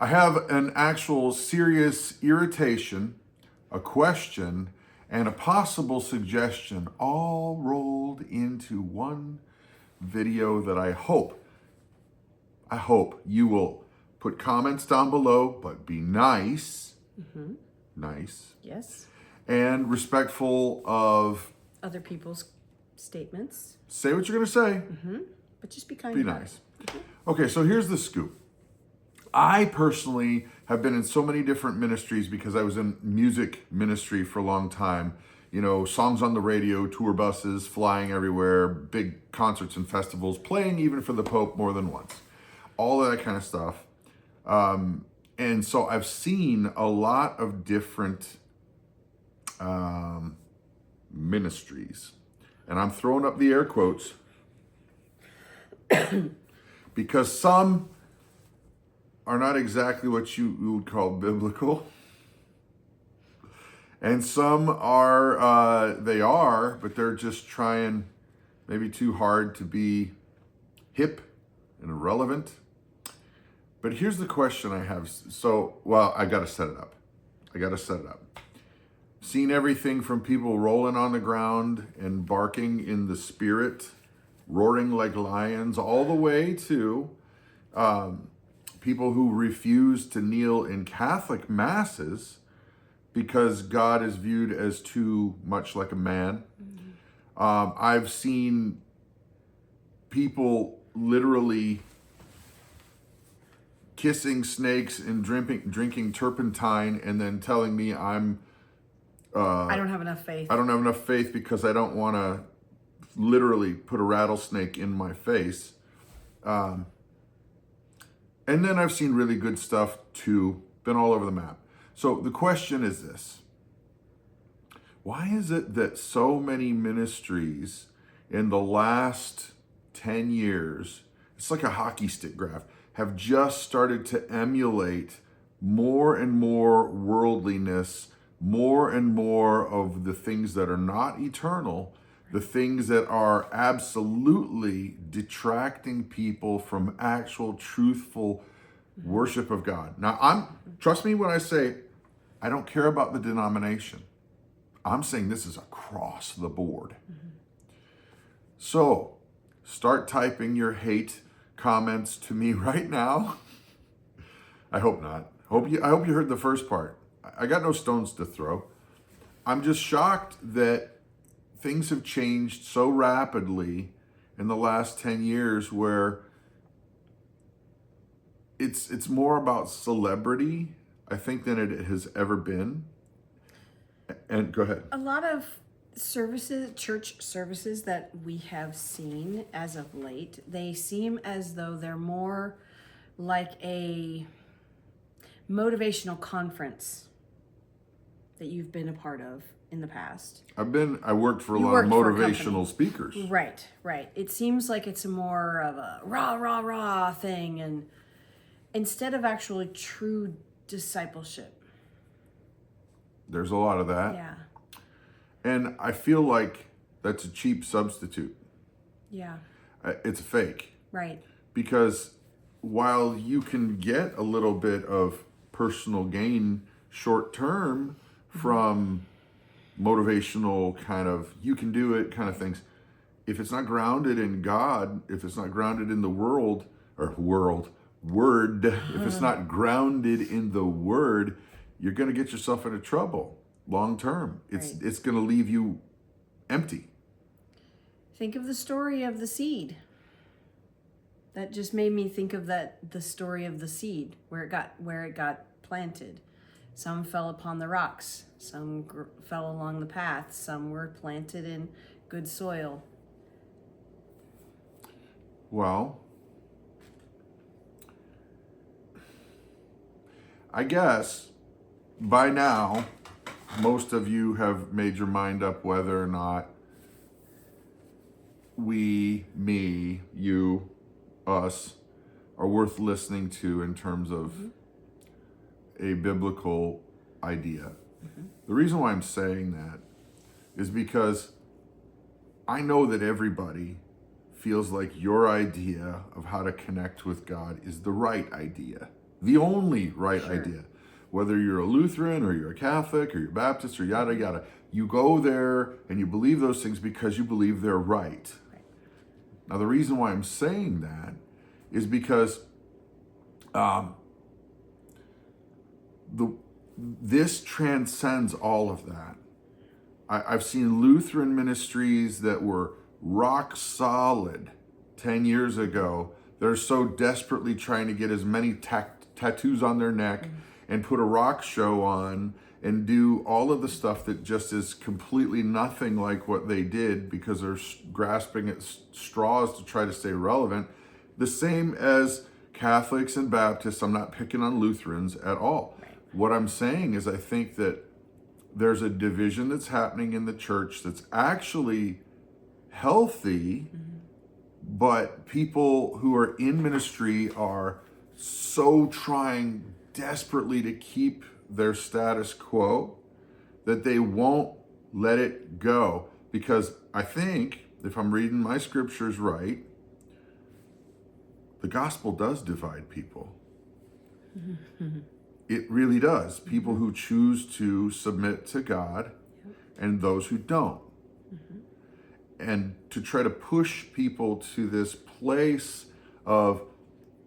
I have an actual serious irritation, a question, and a possible suggestion all rolled into one video that I hope you will put comments down below, but be nice, nice, Yes. and respectful of Other people's statements, say what you're going to say, but just be kind. be about nice. it. Okay, so here's the scoop. I personally have been in so many different ministries because I was in music ministry for a long time. You know, songs on the radio, tour buses, flying everywhere, big concerts and festivals, playing even for the Pope more than once. All of that kind of stuff. And so I've seen a lot of different ministries. And I'm throwing up the air quotes because some are not exactly what you would call biblical. And some are, they are, but they're just trying maybe too hard to be hip and relevant. But here's the question I have. So, well, I got to set it up. Seen everything from people rolling on the ground and barking in the spirit, roaring like lions, all the way to people who refuse to kneel in Catholic masses because God is viewed as too much like a man. I've seen people literally kissing snakes and drinking turpentine and then telling me I don't have enough faith. I don't have enough faith because I don't want to literally put a rattlesnake in my face. And then I've seen really good stuff too, been all over the map. So the question is this: why is it that so many ministries in the last 10 years, it's like a hockey stick graph, have just started to emulate more and more worldliness, more and more of the things that are not eternal, the things that are absolutely detracting people from actual truthful worship of God? Now, trust me when I say I don't care about the denomination. I'm saying this is across the board. So start typing your hate comments to me right now. I hope not. I hope you heard the first part. I got no stones to throw. I'm just shocked that things have changed so rapidly in the last 10 years where it's more about celebrity, I think, than it has ever been. And go ahead. A lot of services, church services that we have seen as of late, they seem as though they're more like a motivational conference that you've been a part of in the past. I worked for a lot of motivational speakers. Right. It seems like it's more of a rah thing, and instead of actually true discipleship. There's a lot of that. Yeah. And I feel like that's a cheap substitute. Yeah. It's a fake. Right. Because while you can get a little bit of personal gain short term from motivational kind of you can do it kind of things, if it's not grounded in God, if it's not grounded in the word, if it's not grounded in the word, you're going to get yourself into trouble long term. It's going to leave you empty. Think of the story of the seed. That just made me think of the story of the seed, where it got planted. Some fell upon the rocks, some fell along the path, some were planted in good soil. Well, I guess by now, most of you have made your mind up whether or not we, me, you, us, are worth listening to in terms of a biblical idea. The reason why I'm saying that is because I know that everybody feels like your idea of how to connect with God is the right idea. the only right Sure. idea. Whether you're a Lutheran or you're a Catholic or you're Baptist or yada yada, you go there and you believe those things because you believe they're right. Now, the reason why I'm saying that is because this transcends all of that. I've seen Lutheran ministries that were rock solid 10 years ago. They're so desperately trying to get as many tattoos on their neck and put a rock show on and do all of the stuff that just is completely nothing like what they did because they're grasping at straws to try to stay relevant. The same as Catholics and Baptists. I'm not picking on Lutherans at all. Right. What I'm saying is I think that there's a division that's happening in the church that's actually healthy, but people who are in ministry are so trying desperately to keep their status quo that they won't let it go. Because I think, if I'm reading my scriptures right, the gospel does divide people. It really does. People who choose to submit to God and those who don't. And to try to push people to this place of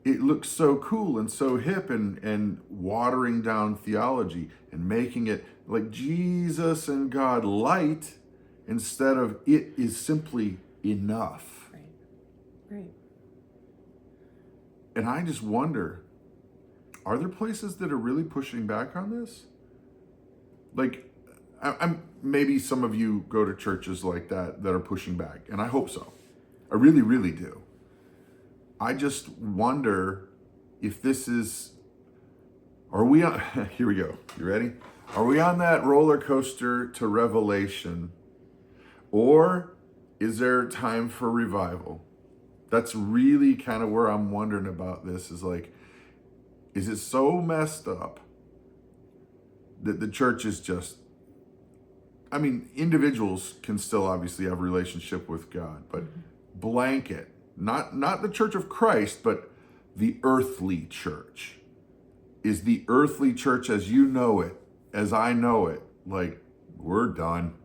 it looks so cool and so hip and watering down theology and making it like Jesus and God light instead of it is simply enough. Right. Right. And I just wonder, are there places that are really pushing back on this? Like, I'm maybe some of you go to churches like that are pushing back, and I hope so. I really, really do. I just wonder if this is, are we on, here we go. You ready? Are we on that roller coaster to Revelation, or is there time for revival? That's really kind of where I'm wondering about this, is like, is it so messed up that the church is just, I mean, individuals can still obviously have a relationship with God, but blanket, not the church of Christ, but the earthly church. Is the earthly church as you know it, as I know it, like, we're done.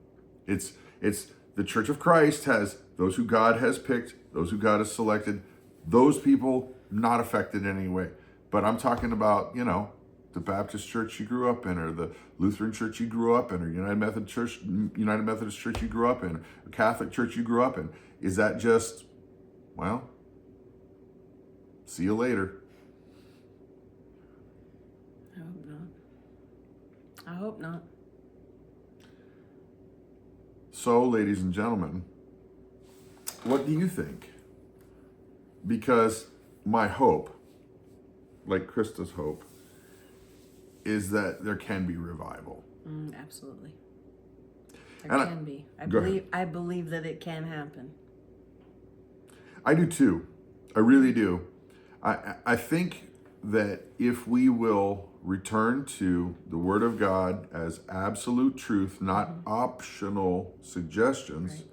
It's the church of Christ has those who God has picked, those who God has selected, those people not affected in any way. But I'm talking about, the Baptist church you grew up in, or the Lutheran church you grew up in, or United Methodist church you grew up in, or Catholic church you grew up in. Is that just, well, see you later? I hope not. I hope not. So, ladies and gentlemen, what do you think? Because my hope, like Christa's hope, is that there can be revival. Absolutely. There And can be. I believe that it can happen. I do too. I really do. I think that if we will return to the Word of God as absolute truth, not optional suggestions, Right.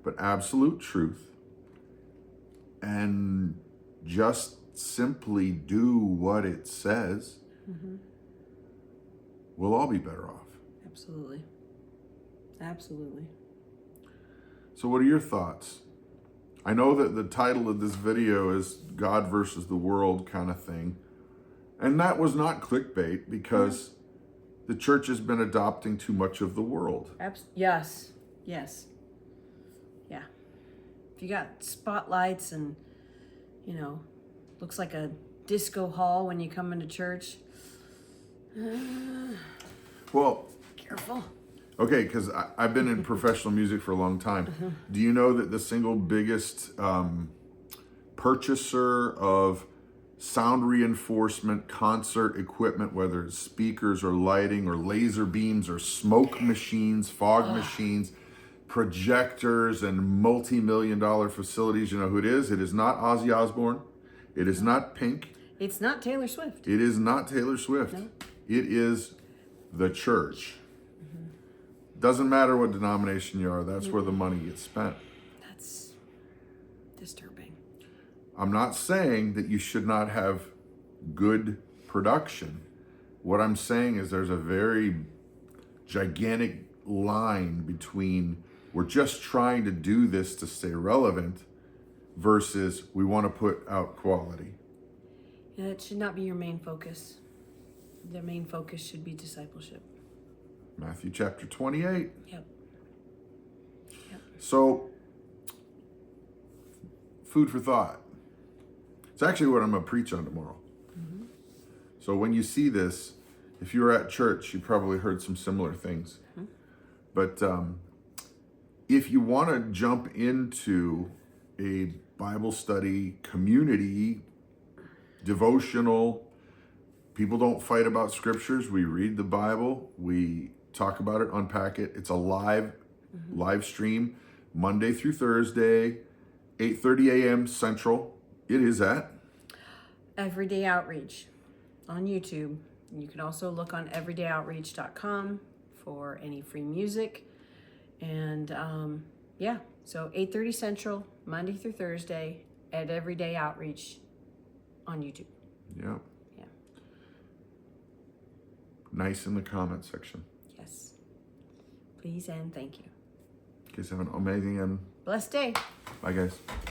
but absolute truth, and just simply do what it says, we'll all be better off. Absolutely. Absolutely. So what are your thoughts? I know that the title of this video is God versus the world kind of thing. And that was not clickbait, because the church has been adopting too much of the world. Yes. Yes. Yeah. If you got spotlights and, looks like a disco hall when you come into church. Well, Careful. okay, because I've been in professional music for a long time. Do you know that the single biggest purchaser of sound reinforcement concert equipment, whether it's speakers or lighting or laser beams or smoke machines, fog machines, projectors, and multi-million-dollar facilities, you know who it is? It is not Ozzy Osbourne. It is not Pink. It's not Taylor Swift. It is not Taylor Swift. No. It is the church. Doesn't matter what denomination you are, that's where the money gets spent. That's disturbing. I'm not saying that you should not have good production. What I'm saying is there's a very gigantic line between we're just trying to do this to stay relevant versus we want to put out quality. Yeah, it should not be your main focus. The main focus should be discipleship. Matthew chapter 28. Yep. So, food for thought. It's actually what I'm going to preach on tomorrow. Mm-hmm. So when you see this, if you were at church, you probably heard some similar things. Mm-hmm. But if you want to jump into a Bible study community, devotional, people don't fight about scriptures. We read the Bible. We talk about it, unpack it. It's a live stream, Monday through Thursday, 8:30 a.m. Central. It is at Everyday Outreach on YouTube. You can also look on everydayoutreach.com for any free music. And so 8:30 Central, Monday through Thursday at Everyday Outreach on YouTube. Yeah. Yeah. Nice in the comment section. Yes. Please and thank you. Guys have an amazing and Blessed day. bye guys.